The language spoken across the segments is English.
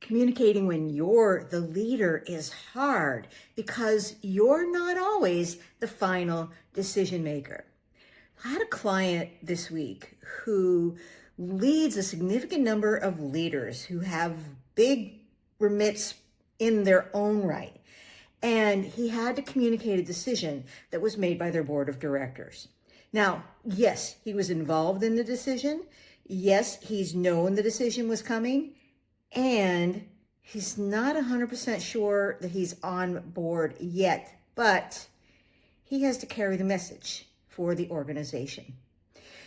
Communicating when you're the leader is hard because you're not always the final decision maker. I had a client this week who leads a significant number of leaders who have big remits in their own right. And he had to communicate a decision that was made by their board of directors. Now, yes, he was involved in the decision. Yes, he's known the decision was coming. And he's not 100% sure that he's on board yet, but he has to carry the message for the organization.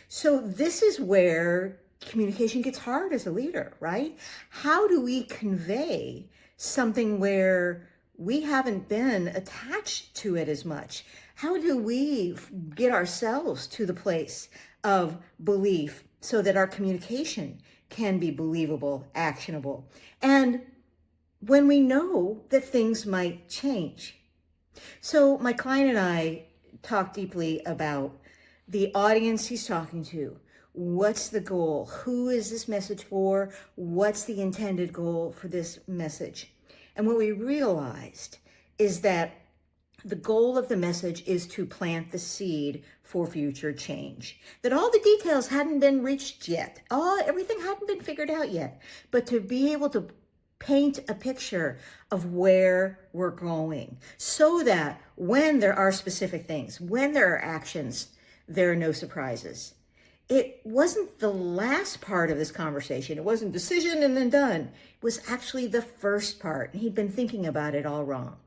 So this is where communication gets hard as a leader, right? How do we convey something where we haven't been attached to it as much? How do we get ourselves to the place of belief so that our communication can be believable, actionable, and when we know that things might change? So my client and I talked deeply about the audience he's talking to. What's the goal? Who is this message for? What's the intended goal for this message? And what we realized is that the goal of the message is to plant the seed for future change. That all the details hadn't been reached yet. Everything hadn't been figured out yet. But to be able to paint a picture of where we're going so that when there are specific things, when there are actions, there are no surprises. It wasn't the last part of this conversation. It wasn't decision and then done. It was actually the first part. And he'd been thinking about it all wrong.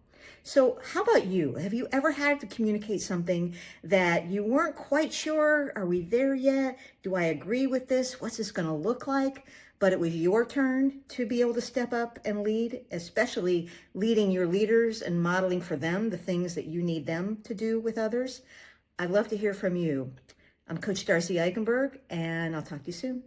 So how about you? Have you ever had to communicate something that you weren't quite sure? Are we there yet? Do I agree with this? What's this going to look like? But it was your turn to be able to step up and lead, especially leading your leaders and modeling for them the things that you need them to do with others. I'd love to hear from you. I'm Coach Darcy Eikenberg, and I'll talk to you soon.